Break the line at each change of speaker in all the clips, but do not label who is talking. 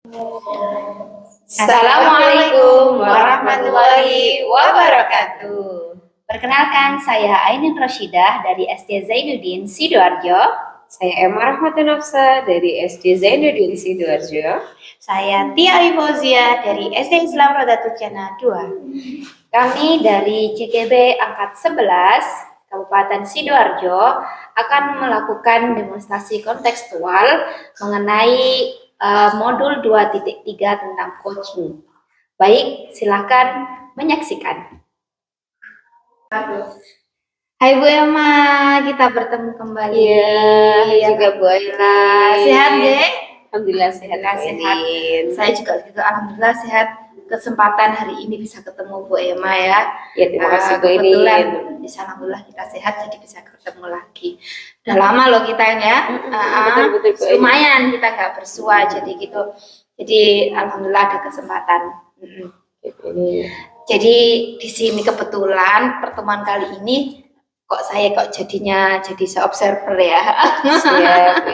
Assalamualaikum warahmatullahi wabarakatuh. Perkenalkan, saya Ainun Roshidah dari SD Zainuddin Sidoarjo.
Saya Emma Rahmatul Nafsa dari SD Zainuddin Sidoarjo.
Saya Tia Fauzia dari SD Islam Rodatul Jannah 2. Kami dari CGB Angkat 11 Kabupaten Sidoarjo akan melakukan demonstrasi kontekstual mengenai modul 2.3 tentang coaching. Baik, silakan menyaksikan. Hai Bu Emma, kita bertemu kembali.
Iya, juga Bu Ayla.
Sehat deh?
Alhamdulillah sehat.
Saya juga alhamdulillah sehat. Kesempatan hari ini bisa ketemu Bu Emma ya.
Ya, terima kasih Bu
Kebetulan alhamdulillah kita sehat jadi bisa ketemu lagi. Udah lama loh kita ya.
Betul,
lumayan kita nggak bersua jadi gitu. Jadi alhamdulillah ada kesempatan. Jadi di sini kebetulan pertemuan kali ini kok jadinya jadi se-observer ya.
Siap.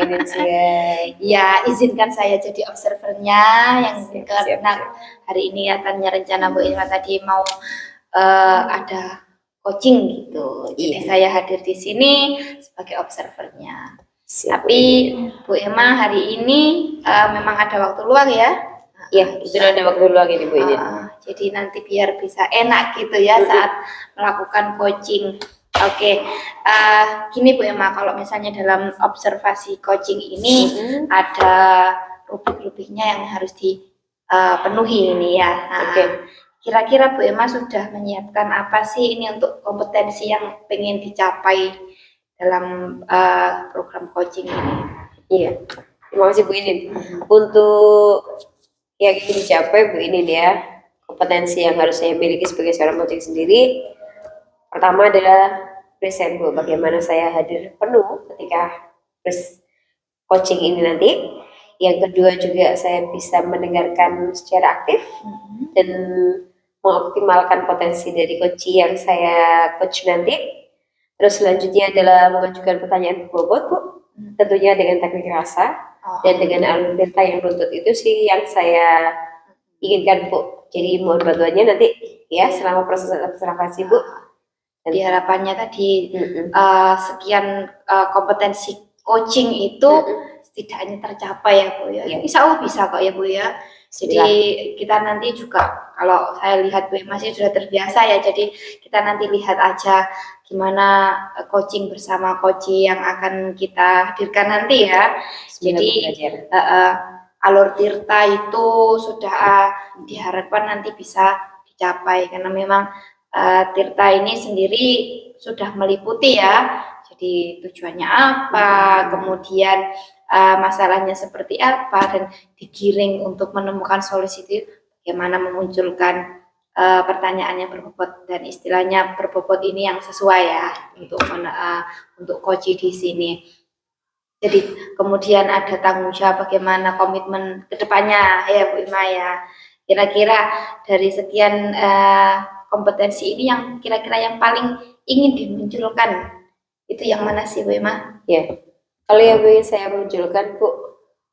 Ya, izinkan saya jadi observernya yang karena hari ini katanya rencana Bu Irma tadi mau ada coaching gitu. Jadi saya hadir di sini sebagai observernya. Tapi Bu Emma hari ini memang ada waktu luang ya?
Iya, itu ada waktu luang ini Bu ini.
Jadi nanti biar bisa enak gitu ya saat melakukan coaching. Oke, gini Bu Emma, kalau misalnya dalam observasi coaching ini ada rubrik-rubriknya yang harus dipenuhi ini ya. Kira-kira Bu Emma sudah menyiapkan apa sih ini untuk kompetensi yang pengen dicapai dalam program coaching ini?
Iya, terima kasih Bu Inin. Untuk yang ingin dicapai Bu Inin ya, kompetensi yang harus saya miliki sebagai seorang coaching sendiri, pertama adalah present Bu, bagaimana saya hadir penuh ketika coaching ini nanti. Yang kedua juga saya bisa mendengarkan secara aktif dan mengoptimalkan potensi dari coach yang saya coach nanti. Terus selanjutnya adalah mengajukan pertanyaan berbobot Bu, tentunya dengan teknik rasa dan dengan alur cerita yang runtut. Itu sih yang saya inginkan Bu. Jadi mohon bantuannya nanti ya selama proses observasi Bu.
Jadi harapannya tadi sekian kompetensi coaching itu setidaknya tercapai ya Bu ya. Insya Allah bisa kok ya Bu ya. Jadi kita nanti juga kalau saya lihat Bu masih sudah terbiasa ya. Jadi kita nanti lihat aja gimana coaching bersama coach yang akan kita hadirkan nanti ya. Jadi alur tirta itu sudah diharapkan nanti bisa dicapai karena memang tirta ini sendiri sudah meliputi ya, jadi tujuannya apa, kemudian masalahnya seperti apa, dan digiring untuk menemukan solusi itu bagaimana memunculkan pertanyaan yang berbobot dan istilahnya berbobot ini yang sesuai ya untuk coach di sini. Jadi kemudian ada tanggung jawab bagaimana komitmen kedepannya ya Bu Ima ya. Kira-kira dari sekian kompetensi ini yang kira-kira yang paling ingin dimunculkan itu yang mana sih Bu Emma?
Ya, kalau yang ingin saya munculkan Bu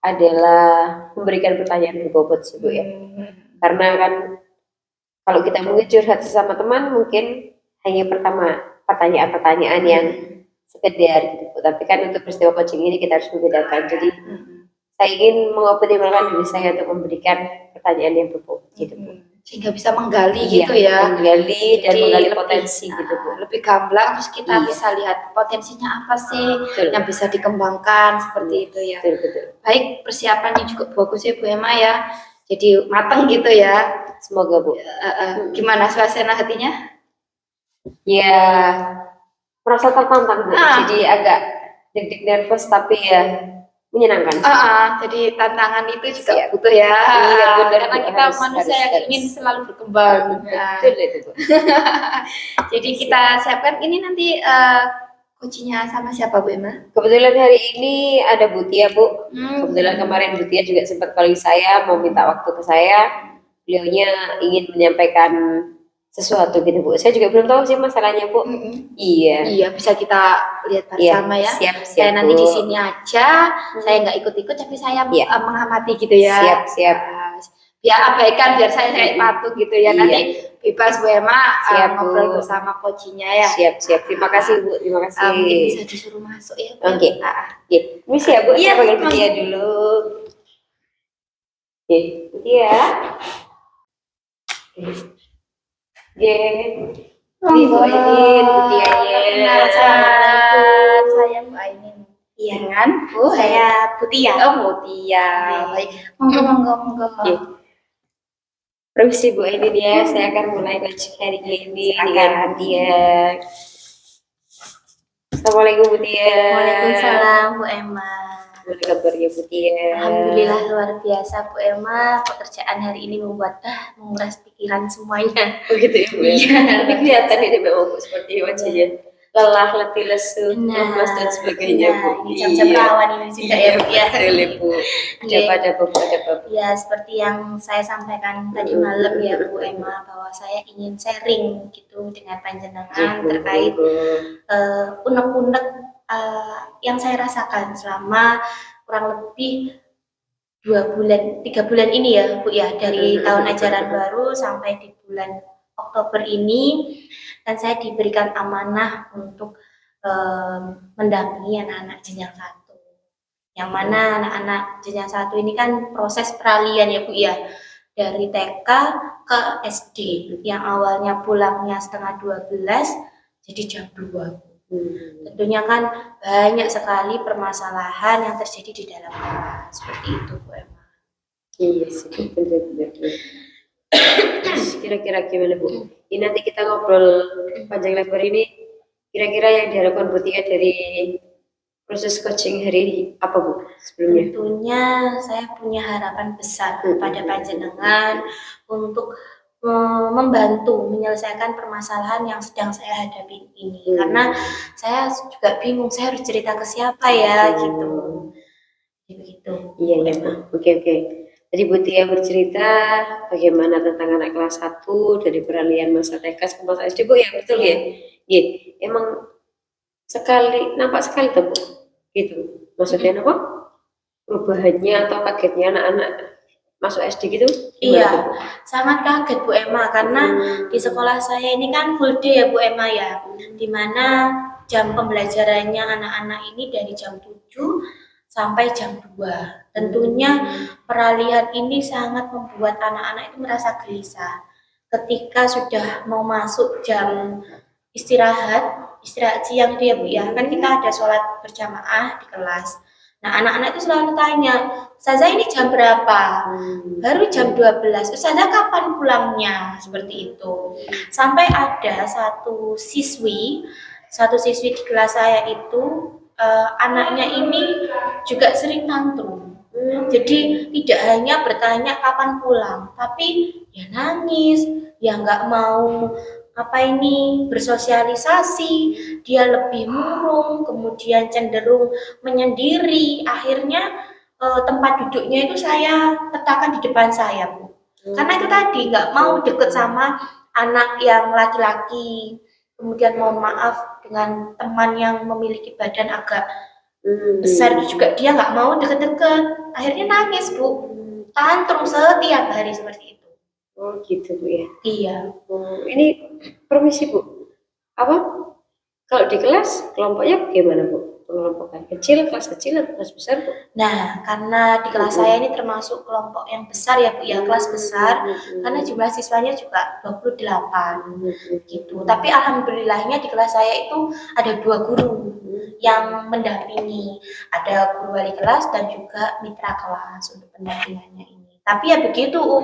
adalah memberikan pertanyaan berbobot sih Bu ya. Karena kan kalau kita mungkin curhat sesama teman mungkin hanya pertama pertanyaan-pertanyaan yang sekedar gitu Bu. Tapi kan untuk peristiwa coaching ini kita harus membedakan. Jadi saya ingin mengoptimalkan diri saya untuk memberikan pertanyaan yang berbobot gitu Bu.
Sehingga bisa menggali gitu ya,
menggali dan menggali potensi gitu Bu.
Lebih gamblang terus kita bisa lihat potensinya apa sih yang bisa dikembangkan seperti itu ya.
Betul.
Baik, persiapannya juga bagus ya Bu Emma ya, jadi matang gitu ya.
Semoga Bu.
Gimana suasana hatinya?
Ya merasa tertantang Bu, jadi agak deg-deg nervous tapi ya menyenangkan.
Jadi tantangan itu juga butuh ya.
Iya, benar,
karena kita manusia yang ingin selalu berkembang.
Betul itu Bu.
Jadi kita siapkan ini nanti coachnya sama siapa Bu Emma?
Kebetulan hari ini ada Bu Tia Bu. Kebetulan kemarin Bu Tia juga sempat calling saya mau minta waktu ke saya. Beliaunya ingin menyampaikan sesuatu gitu Bu. Saya juga belum tahu sih masalahnya Bu. Iya.
Iya, bisa kita lihat bersama ya.
Siap,
Saya nanti
Bu.
di sini aja, saya nggak ikut-ikut, tapi saya
Iya.
mengamati gitu ya.
Siap.
Biar abaikan, biar saya patuh gitu ya. Nanti bebas Bu Emma
Siap,
ngobrol
Bu.
bersama coachingnya ya.
Siap. Terima kasih Bu, terima kasih.
Mungkin bisa disuruh masuk ya.
Oke. Misi ya Bu,
Iya,
saya panggil Butia dulu. Oke, Butia. Oke. Ini Bu Ainin, Butianya.
Assalamualaikum, saya Bu Ainin.
Iya,
Dengan Bu,
saya Butia.
Oh, Butia. Baik, monggo.
Permisi Bu Ainin ya, saya akan mulai coaching hari ini dengan Butia. Assalamualaikum Butia.
Waalaikumsalam Bu Emma.
Gimana kabarnya Butia?
Alhamdulillah luar biasa Bu Emma. Pekerjaan hari ini membuat menguras pikiran semuanya.
Begitu ya Bu. Iya. Tapi kelihatan ini memang Bu seperti wajahnya lelah, letih, lesu, lemas dan sebagainya Bu.
Ini jam-jam rawan ini juga ya Bu ya.
Betul ya Bu. Ada apa?
Ya seperti yang saya sampaikan tadi malam ya Bu Emma, bahwa saya ingin sharing gitu dengan panjenengan terkait unek-unek yang saya rasakan selama kurang lebih 3 bulan ini ya Bu ya, dari tahun ajaran baru sampai di bulan Oktober ini, dan saya diberikan amanah untuk mendampingi anak-anak jenjang 1, yang mana anak-anak jenjang 1 ini kan proses peralihan ya Bu ya, dari TK ke SD, yang awalnya pulangnya setengah 12 jadi jam 2. Tentunya kan banyak sekali permasalahan yang terjadi di dalam kelas, seperti itu Bu Emma.
Iya sih, benar. Terus kira-kira gimana Bu? Ini nanti kita ngobrol panjang lebar ini, kira-kira yang diharapkan Butia dari proses coaching hari ini apa Bu sebelumnya?
Tentunya saya punya harapan besar kepada panjenengan untuk membantu menyelesaikan permasalahan yang sedang saya hadapi ini, karena saya juga bingung saya harus cerita ke siapa ya gitu. Begitu.
Iya Bu. Oke. Tadi Butia bercerita bagaimana tentang anak kelas 1 dari peralihan masa TK ke masa SD Bu ya, betul ya? Iya. Emang nampak sekali tuh Bu. Gitu. Maksudnya apa? Perubahannya atau kagetnya anak-anak masuk SD gitu?
Iya, sangat kaget Bu Emma, karena di sekolah saya ini kan full day ya Bu Emma ya, dimana jam pembelajarannya anak-anak ini dari jam 7 sampai jam 2. Tentunya peralihan ini sangat membuat anak-anak itu merasa gelisah ketika sudah mau masuk jam istirahat siang itu ya Bu ya, kan kita ada sholat berjamaah di kelas. Nah, anak-anak itu selalu tanya, Ustazah ini jam berapa? Baru jam 12. Ustazah kapan pulangnya? Seperti itu. Sampai ada satu siswi di kelas saya itu, anaknya ini juga sering tantrum. Jadi tidak hanya bertanya kapan pulang, tapi ya nangis, ya nggak mau bersosialisasi, dia lebih murung, kemudian cenderung menyendiri. Akhirnya tempat duduknya itu saya letakkan di depan saya Bu, karena itu tadi nggak mau deket sama anak yang laki-laki, kemudian mohon maaf dengan teman yang memiliki badan agak besar juga, dia nggak mau deket-deket, akhirnya nangis Bu, tantrum setiap hari seperti itu.
Oh gitu Bu ya.
Iya.
Ini permisi Bu. Kalau di kelas kelompoknya gimana Bu? Kelompoknya kecil, kelas kecil atau kelas besar Bu?
Nah, karena di kelas saya ini termasuk kelompok yang besar ya Bu ya, kelas besar, karena jumlah siswanya juga 28 gitu. Tapi alhamdulillahnya di kelas saya itu ada 2 guru yang mendampingi, ada guru wali kelas dan juga mitra kelas untuk pendampingannya ini. Tapi ya begitu Bu,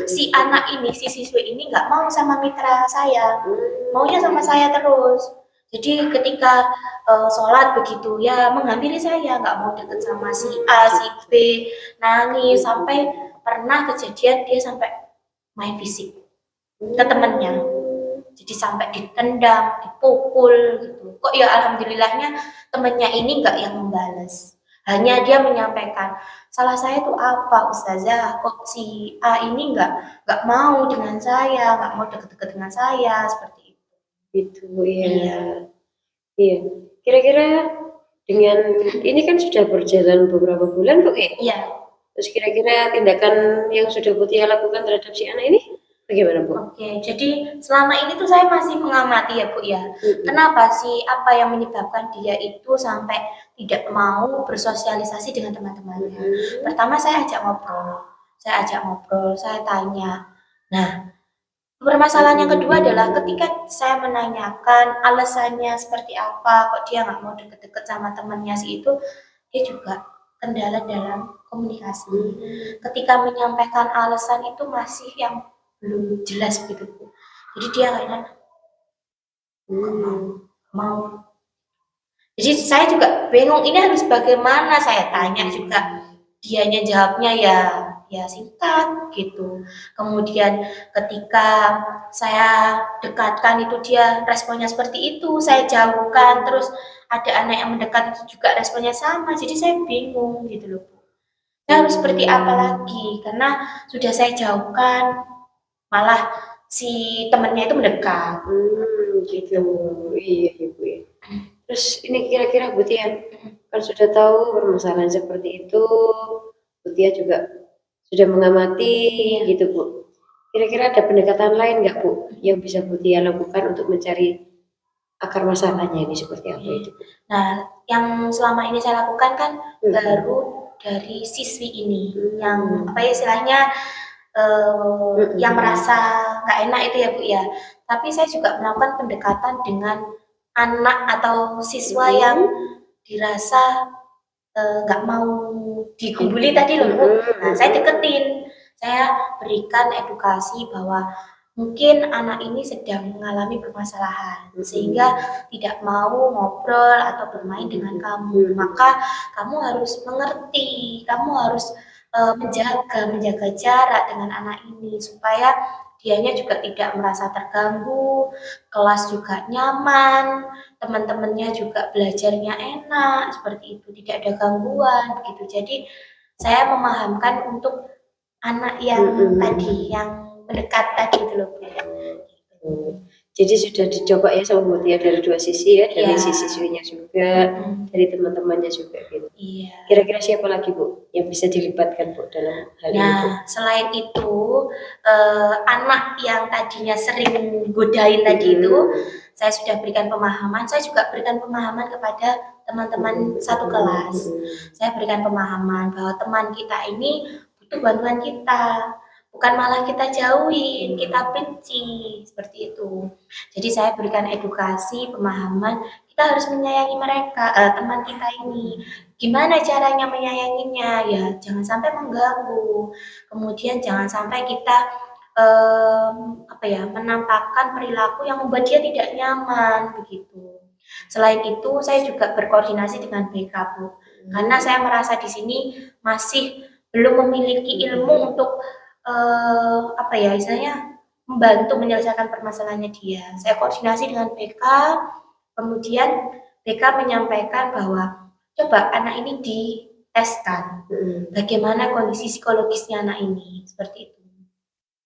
si anak ini, si siswi ini nggak mau sama mitra saya, maunya sama saya terus. Jadi ketika sholat begitu ya menghampiri saya, nggak mau deket sama si A, si B, nangis, sampai pernah kejadian dia sampai main fisik ke temennya. Jadi sampai ditendang, dipukul gitu. Kok ya alhamdulillahnya temennya ini nggak yang membalas. Hanya dia menyampaikan, salah saya tuh apa Ustazah, kok si A ini nggak mau dengan saya, nggak mau deket-deket dengan saya, seperti itu.
Gitu ya.
Iya.
Iya. Kira-kira dengan ini kan sudah berjalan beberapa bulan, Bu ya?
Iya.
Terus kira-kira tindakan yang sudah Bu Tia lakukan terhadap si anak ini bagaimana, Bu?
Oke, jadi selama ini tuh saya masih mengamati ya Bu ya. Kenapa sih, apa yang menyebabkan dia itu sampai tidak mau bersosialisasi dengan teman-temannya? Pertama saya ajak ngobrol, saya tanya. Nah, permasalahan yang kedua adalah ketika saya menanyakan alasannya seperti apa, kok dia nggak mau deket-deket sama temannya sih itu, dia juga kendala dalam komunikasi. Ketika menyampaikan alasan itu masih yang belum jelas gitu Bu. Jadi dia kayaknya mau. Jadi saya juga bingung ini harus bagaimana, saya tanya juga. Dianya jawabnya ya singkat gitu. Kemudian ketika saya dekatkan itu dia responnya seperti itu, saya jauhkan, terus ada anak yang mendekat itu juga responnya sama. Jadi saya bingung gitu loh Bu. Saya harus seperti apa lagi? Karena sudah saya jauhkan, malah si temannya itu mendekat.
Gitu. Iya, Bu ya. Terus ini kira-kira Bu Tia kan sudah tahu permasalahan seperti itu, Bu Tia juga sudah mengamati gitu Bu. Kira-kira ada pendekatan lain nggak Bu yang bisa Bu Tia lakukan untuk mencari akar masalahnya ini seperti apa itu?
Nah, yang selama ini saya lakukan kan baru dari siswi ini, yang apa ya istilahnya yang merasa nggak enak itu ya Bu ya. Tapi saya juga melakukan pendekatan dengan anak atau siswa yang dirasa nggak mau dikumpuli tadi loh Bu. Nah, saya deketin, saya berikan edukasi bahwa mungkin anak ini sedang mengalami permasalahan sehingga tidak mau ngobrol atau bermain dengan kamu. Maka kamu harus mengerti, kamu harus menjaga jarak dengan anak ini supaya dianya juga tidak merasa terganggu, kelas juga nyaman, teman-temannya juga belajarnya enak, seperti itu, tidak ada gangguan gitu. Jadi saya memahamkan untuk anak yang tadi, yang mendekat tadi itu loh Bu.
Jadi sudah dicoba ya sama Bu Tia dari dua sisi ya, dari sisi siswinya juga, dari teman-temannya juga gitu.
Iya.
Kira-kira siapa lagi Bu yang bisa dilibatkan Bu dalam hal ini Bu?
Nah, selain itu anak yang tadinya sering godain tadi itu, saya sudah berikan pemahaman, saya juga berikan pemahaman kepada teman-teman satu kelas. Saya berikan pemahaman bahwa teman kita ini butuh bantuan kita, bukan malah kita jauhin, kita benci, seperti itu. Jadi saya berikan edukasi, pemahaman, kita harus menyayangi mereka, teman kita ini. Gimana caranya menyayanginya? Ya, jangan sampai mengganggu. Kemudian jangan sampai kita menampakkan perilaku yang membuat dia tidak nyaman begitu. Selain itu, saya juga berkoordinasi dengan BK Bu, karena saya merasa di sini masih belum memiliki ilmu untuk istilahnya membantu menyelesaikan permasalahannya dia. Saya koordinasi dengan BK, kemudian BK menyampaikan bahwa coba anak ini diteskan, bagaimana kondisi psikologisnya anak ini, seperti itu.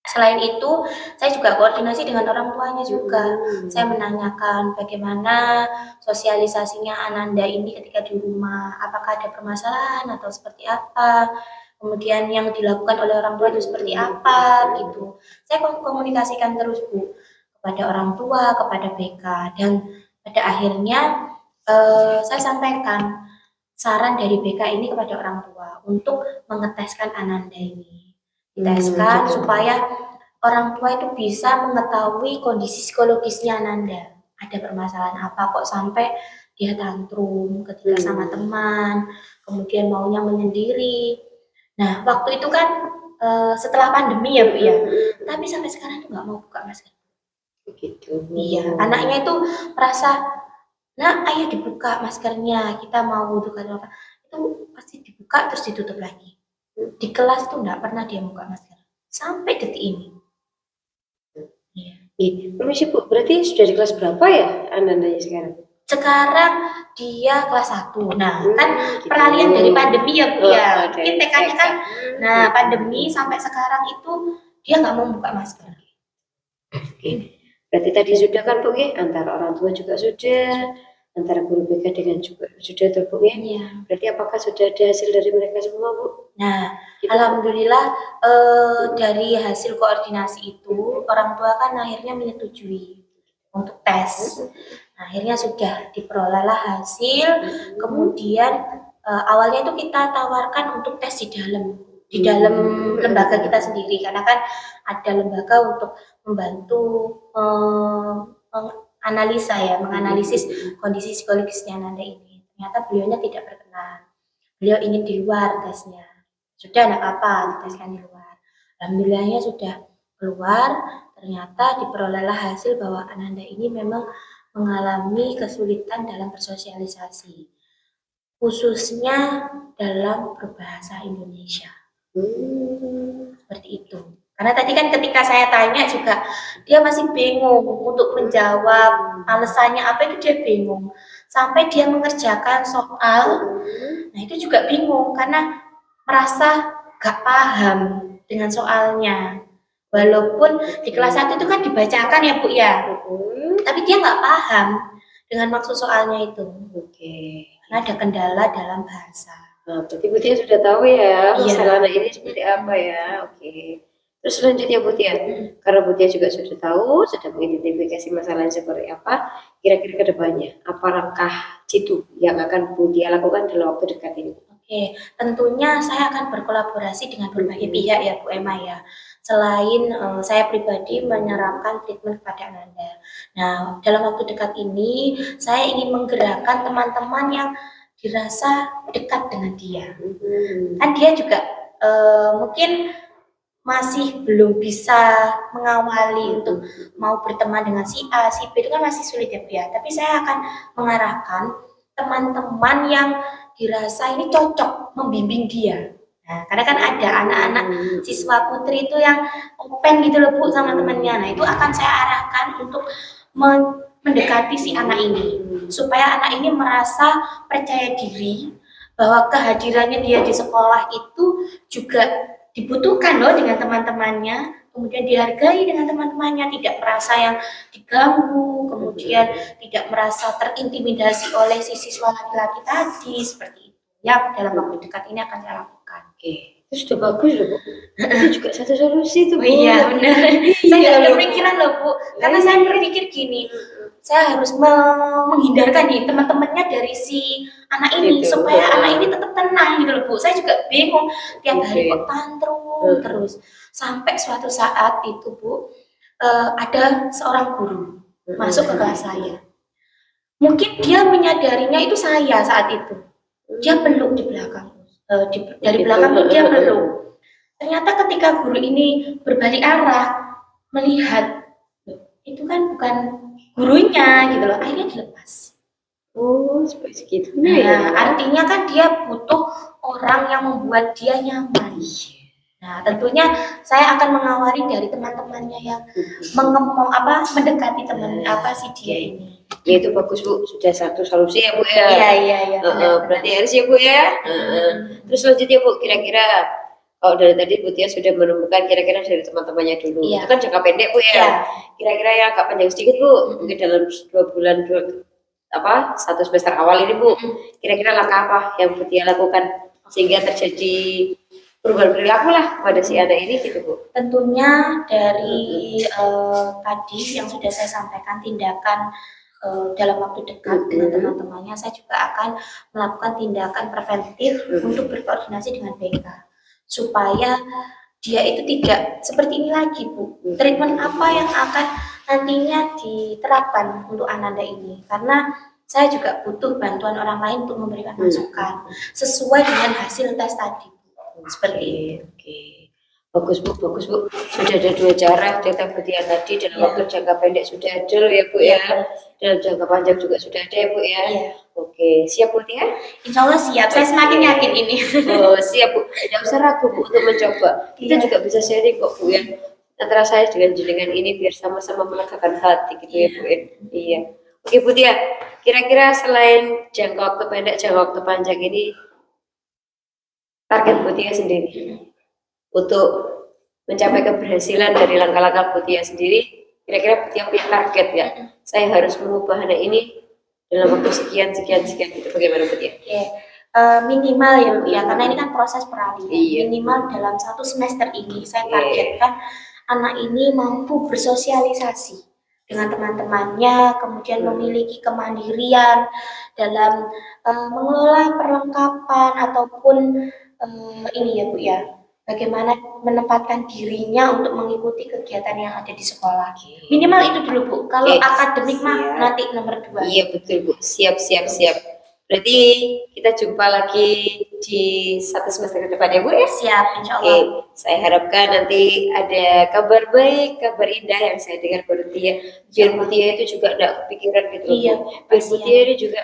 Selain itu, saya juga koordinasi dengan orang tuanya juga. Saya menanyakan bagaimana sosialisasinya Ananda ini ketika di rumah, apakah ada permasalahan atau seperti apa. Kemudian yang dilakukan oleh orang tua itu seperti apa gitu. Saya komunikasikan terus Bu kepada orang tua, kepada BK, dan pada akhirnya saya sampaikan saran dari BK ini kepada orang tua untuk mengeteskan Ananda ini. Diteskan supaya orang tua itu bisa mengetahui kondisi psikologisnya Ananda. Ada permasalahan apa kok sampai dia tantrum ketika sama teman, kemudian maunya menyendiri. Nah, waktu itu kan setelah pandemi ya Bu ya, tapi sampai sekarang tuh nggak mau buka masker.
Begitu.
Iya, anaknya itu merasa, nah ayo dibuka maskernya, kita mau buka apa, itu pasti dibuka terus ditutup lagi. Di kelas itu nggak pernah dia buka masker sampai detik ini.
Iya. Permisi Bu, berarti sudah di kelas berapa ya Anandanya sekarang?
Sekarang dia kelas 1. Nah, kan
Gitu.
peralihan dari pandemi ya Bu ya.
dari
Mungkin TK-nya kan,
TK.
nah pandemi sampai sekarang itu dia nggak mau buka masker.
Oke. Berarti tadi sudah kan Bu ya, antara orang tua juga sudah, antara guru BK dengan juga sudah tuh Bu ya.
Iya.
Berarti apakah sudah ada hasil dari mereka semua Bu?
Nah,
Gitu.
alhamdulillah dari hasil koordinasi itu orang tua kan akhirnya menyetujui untuk tes. Nah, akhirnya sudah diperolehlah hasil. Kemudian awalnya itu kita tawarkan untuk tes di dalam lembaga kita sendiri, karena kan ada lembaga untuk membantu menganalisis kondisi psikologisnya Nanda ini. Ternyata beliaunya tidak berkenan. Beliau ingin di luar tesnya. Sudah enggak apa-apa diteskan di luar. Alhamdulillahnya sudah keluar, ternyata diperolehlah hasil bahwa Ananda ini memang mengalami kesulitan dalam bersosialisasi, khususnya dalam berbahasa Indonesia. Seperti itu. Karena tadi kan ketika saya tanya juga, dia masih bingung untuk menjawab alasannya apa, itu dia bingung. Sampai dia mengerjakan soal, nah itu juga bingung karena merasa gak paham dengan soalnya. Walaupun di kelas 1 itu kan dibacakan ya Bu ya, tapi dia nggak paham dengan maksud soalnya itu.
Oke.
Karena ada kendala dalam bahasa.
Nah, berarti Bu Tia sudah tahu ya
Iya.
masalah anak ini seperti apa ya. Oke. Terus selanjutnya Bu Tia, karena Bu Tia juga sudah tahu, sudah mengidentifikasi masalahnya seperti apa, kira-kira ke depannya apa langkah jitu yang akan Bu Tia lakukan dalam waktu dekat ini?
Oke, tentunya saya akan berkolaborasi dengan berbagai pihak ya Bu Emma ya. Selain saya pribadi menyerahkan treatment kepada Ananda. Nah, dalam waktu dekat ini saya ingin menggerakkan teman-teman yang dirasa dekat dengan dia. Kan dia juga mungkin masih belum bisa mengawali untuk mau berteman dengan si A, si B, itu kan masih sulit ya Bu ya. Tapi saya akan mengarahkan teman-teman yang dirasa ini cocok membimbing dia. Nah, karena kan ada anak-anak siswa putri itu yang open gitu loh Bu sama temannya. Nah, itu akan saya arahkan untuk mendekati si anak ini, supaya anak ini merasa percaya diri bahwa kehadirannya dia di sekolah itu juga dibutuhkan loh dengan teman-temannya, kemudian dihargai dengan teman-temannya, tidak merasa yang diganggu, kemudian tidak merasa terintimidasi oleh si siswa laki-laki tadi, seperti itu. Ya, dalam waktu dekat ini akan saya lakukan.
Oke, itu sudah bagus loh Bu. Itu juga satu solusi tuh Bu.
Oh iya benar. Saya
Iya,
nggak
loh.
berpikiran loh Bu, karena saya berpikir gini, saya harus menghindarkan nih teman-temannya dari si anak ini,
Gitu.
supaya anak ini tetap tenang gitu loh Bu. Saya juga bingung, tiap hari kok tantrum terus. Sampai suatu saat itu Bu, ada seorang guru masuk ke kelas saya. Mungkin dia menyadarinya itu saya saat itu. Dia peluk di belakang. Dari belakang tuh dia peluk. Ternyata ketika guru ini berbalik arah melihat, itu kan bukan gurunya gitu loh, akhirnya dilepas.
Oh, seperti segitunya
Nah,
ya.
artinya kan dia butuh orang yang membuat dia nyaman. Nah, tentunya saya akan mengawali dari teman-temannya yang mendekati teman si dia ini.
Ya itu bagus Bu, sudah satu solusi ya Bu ya.
Iya.
Berarti harus ya Bu ya. Terus selanjutnya Bu, kira-kira kalau dari tadi Bu Tia sudah menemukan kira-kira dari teman-temannya dulu.
Iya.
Itu kan jangka pendek Bu ya.
Iya.
Kira-kira yang agak panjang sedikit Bu, mungkin dalam 2 bulan 1 semester awal ini Bu. Kira-kira langkah apa yang Bu Tia lakukan sehingga terjadi perubahan perilaku lah pada si anak ini gitu Bu.
Tentunya dari tadi yang sudah saya sampaikan, tindakan dalam waktu dekat dengan teman-temannya, saya juga akan melakukan tindakan preventif untuk berkoordinasi dengan BK, supaya dia itu tidak seperti ini lagi Bu. Treatment apa yang akan nantinya diterapkan untuk Ananda ini, karena saya juga butuh bantuan orang lain untuk memberikan masukan sesuai dengan hasil tes tadi. Seperti itu.
Oke. Bagus Bu. Sudah ada 2 cara data buktian tadi dalam waktu jangka pendek sudah ada loh ya Bu ya. Dalam jangka panjang juga sudah ada ya Bu ya.
Iya.
Oke, siap Bu Tia?
Insya Allah siap. Saya semakin yakin ini.
Oh, siap Bu. Tidak usah ragu Bu untuk mencoba. Kita juga bisa sharing kok Bu ya. Antara saya dengan jenengan ini biar sama-sama melegakan hati gitu ya Bu ya. Iya. Oke Bu Tia, kira-kira selain jangka waktu pendek, jangka waktu panjang ini, target Bu Tia sendiri untuk mencapai keberhasilan dari langkah-langkah Bu Tia sendiri, kira-kira Bu Tia punya target ya? Saya harus mengubah anak ini dalam waktu sekian gitu. Bagaimana Bu Tia?
Oke. Minimal ya Bu ya, karena ini kan proses peralihan.
Iya.
Minimal dalam 1 semester ini saya targetkan anak ini mampu bersosialisasi dengan teman-temannya, kemudian memiliki kemandirian dalam mengelola perlengkapan ataupun ini ya Bu ya, bagaimana menempatkan dirinya untuk mengikuti kegiatan yang ada di sekolah. Minimal itu dulu Bu. Kalau
Oke,
akademik mah
siap.
nanti nomor 2.
Iya betul Bu, siap. Berarti kita jumpa lagi di 1 semester ke depan ya Bu ya?
Siap, insya
Oke,
Allah.
saya harapkan nanti ada kabar baik, kabar indah yang saya dengar dari Tia. Biar Bu Tia itu juga tidak kepikiran gitu loh.
Iya,
Bu. Biar Bu Tia ini juga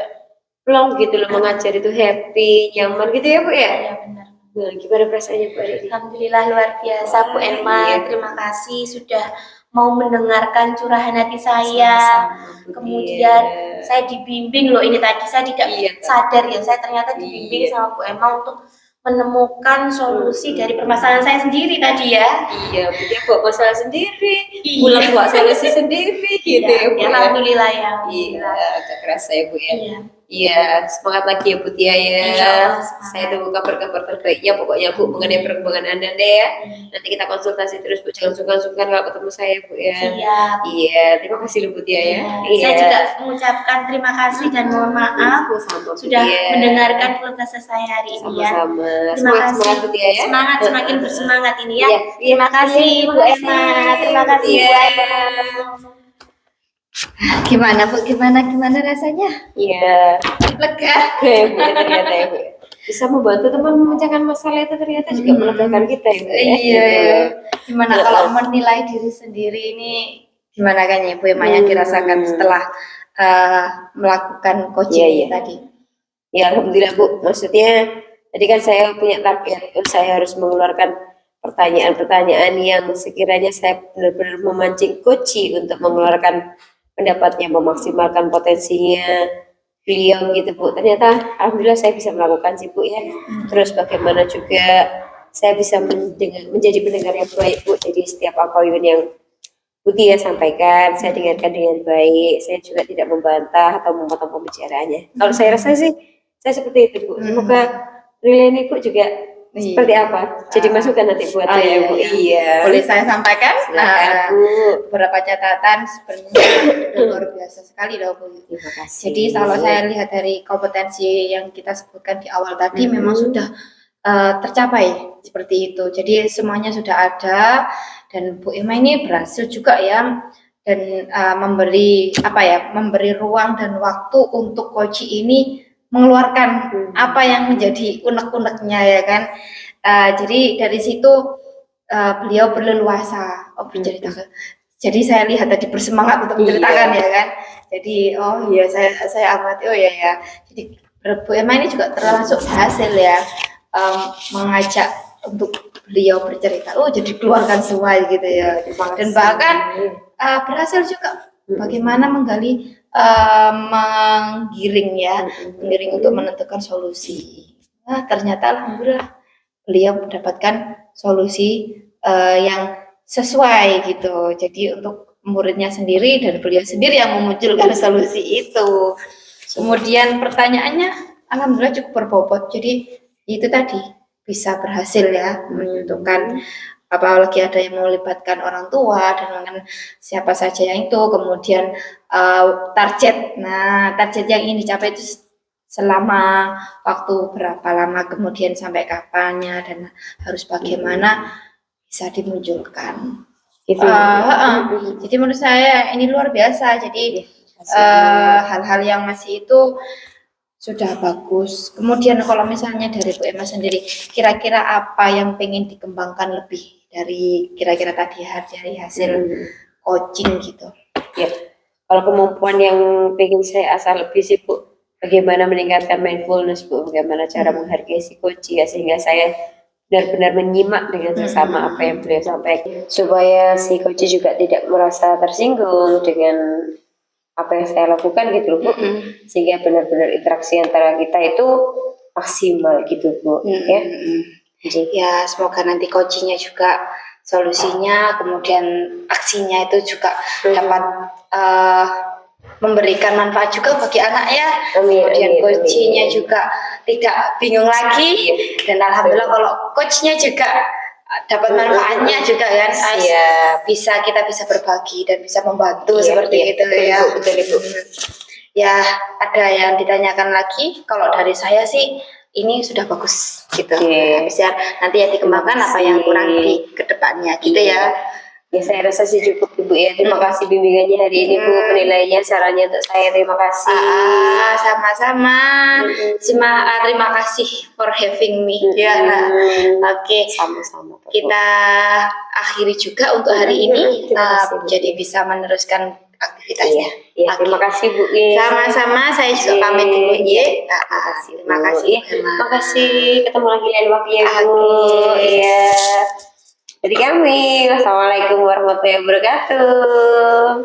plong gitu loh, mengajar itu happy, nyaman gitu ya Bu ya?
Iya benar.
Nah, gimana perasaannya Bu hari ini?
Alhamdulillah luar biasa Bu Emma.
Iya.
Terima kasih sudah mau mendengarkan curahan hati saya.
Sama-sama, Bu
Kemudian
Tia.
saya dibimbing loh, ini tadi saya tidak
Iya.
sadar ya, saya ternyata dibimbing
Iya.
sama Bu Emma untuk menemukan solusi dari permasalahan saya sendiri tadi ya.
Iya, Bu Tia bawa masalah sendiri,
Iya.
pulang bawa solusi sendiri gitu ya Bu ya.
Alhamdulillah ya.
Iya, agak kerasa ya Bu ya.
Iya.
Iya, semangat lagi ya Bu Tia ya.
Insya Allah, semangat.
Saya tunggu kabar-kabar terbaiknya pokoknya Bu mengenai perkembangan Anda deh ya. Nanti kita konsultasi terus Bu, jangan sungkan-sungkan kalau ketemu saya Bu ya.
Siap.
Iya, terima kasih Bu Tia ya. Iya.
Saya juga mengucapkan terima kasih dan mohon maaf
Sama-sama, Bu
sudah
Tia.
mendengarkan keluh kesah saya hari ini ya.
Sama-sama.
Terima kasih.
Semangat Bu Tia ya.
Semangat, semakin bersemangat ini ya.
Iya.
Terima kasih
Terima
Bu
kasih,
Emma. Terima
Bu
kasih Bu
Tia.
Emma.
Gimana Bu? Gimana rasanya?
Iya.
Lega.
Ya, Bu, ternyata ya Bu. Bisa membantu teman memecahkan masalah itu ternyata juga melegakan kita ya Bu. Ya.
Iya,
Gitu.
iya. Gimana kalau menilai diri sendiri ini gimana kan ya Bu Emma yang dirasakan setelah melakukan coaching
Iya, iya.
tadi?
Ya alhamdulillah Bu. Maksudnya tadi kan saya punya target, saya harus mengeluarkan pertanyaan-pertanyaan yang sekiranya saya benar-benar memancing coach untuk mengeluarkan pendapatnya, memaksimalkan potensinya beliau gitu Bu. Ternyata alhamdulillah saya bisa melakukan sih Bu ya. Terus bagaimana juga saya bisa menjadi pendengar yang baik Bu. Jadi setiap apa yang Bu Tia sampaikan, saya dengarkan dengan baik. Saya juga tidak membantah atau memotong pembicaraannya. Kalau saya rasa sih, saya seperti itu Bu. Semoga nilai ini Bu juga seperti apa? Jadi masukan nanti buat saya Bu. Iya.
Boleh saya sampaikan?
Silakan Bu.
Beberapa catatan sebenarnya luar biasa sekali loh Bu.
Terima kasih.
Jadi kalau saya lihat dari kompetensi yang kita sebutkan di awal tadi memang sudah tercapai seperti itu. Jadi semuanya sudah ada dan Bu Emma ini berhasil juga ya dan memberi memberi ruang dan waktu untuk coach ini mengeluarkan apa yang menjadi unek-uneknya ya kan. Jadi dari situ beliau berleluasa bercerita. Jadi saya lihat tadi bersemangat untuk menceritakan ya kan. Jadi oh iya saya amati oh ya. Jadi Bu Emma ini juga termasuk berhasil ya mengajak untuk beliau bercerita. Oh jadi keluarkan semua gitu ya. Dan bahkan berhasil juga bagaimana menggali menggiring untuk menentukan solusi. Nah, ternyata alhamdulillah beliau mendapatkan solusi yang sesuai gitu. Jadi untuk muridnya sendiri dan beliau sendiri yang memunculkan solusi itu. Kemudian pertanyaannya alhamdulillah cukup berbobot. Jadi itu tadi bisa berhasil ya menentukan, apalagi ada yang melibatkan orang tua dan siapa saja yang itu. Kemudian target yang ingin dicapai itu selama waktu berapa lama, kemudian sampai kapannya dan harus bagaimana bisa dimunculkan. Jadi menurut saya ini luar biasa. Jadi hal-hal yang masih itu sudah bagus. Kemudian kalau misalnya dari Bu Emma sendiri, kira-kira apa yang pengen dikembangkan lebih dari kira-kira tadi dari hasil coaching gitu?
Ya, kalau kemampuan yang pengen saya asah lebih sih Bu, bagaimana meningkatkan mindfulness Bu, bagaimana cara menghargai si coach ya, sehingga saya benar-benar menyimak dengan sesama apa yang beliau sampaikan, supaya si coach juga tidak merasa tersinggung dengan apa yang saya lakukan gitu loh Bu, sehingga benar-benar interaksi antara kita itu maksimal gitu Bu, ya.
Ya, semoga nanti coachingnya juga solusinya, kemudian aksinya itu juga dapat memberikan manfaat juga bagi anak ya.
Amin,
Kemudian
amin,
coachingnya
amin.
juga tidak bingung lagi, dan alhamdulillah kalau coachnya juga dapat manfaatnya juga kan.
Siap.
Kita bisa berbagi dan bisa membantu
Iya,
seperti
iya,
itu
betul,
ya.
Bu, betul, Ibu.
Ya, ada yang ditanyakan lagi. Kalau dari saya sih ini sudah bagus gitu.
Oke.
Bisa nanti ya dikembangkan apa yang kurang di kedepannya gitu ya.
Ya saya rasa sih cukup Ibu ya. Terima kasih bimbingannya hari ini Bu, penilaiannya, sarannya untuk saya. Terima kasih.
Sama-sama. Terima kasih for having me. Ya. Oke.
Sama-sama.
Kita akhiri juga untuk hari ini.
Terima kasih, Bu.
Jadi bisa meneruskan aktivitasnya.
Ya, terima kasih Bu.
Sama-sama, saya juga pamit dulu ya. Terima kasih.
Terima kasih. Ketemu lagi lain waktu ya Bu.
Oke.
Iya. Dari kami, wassalamualaikum warahmatullahi wabarakatuh.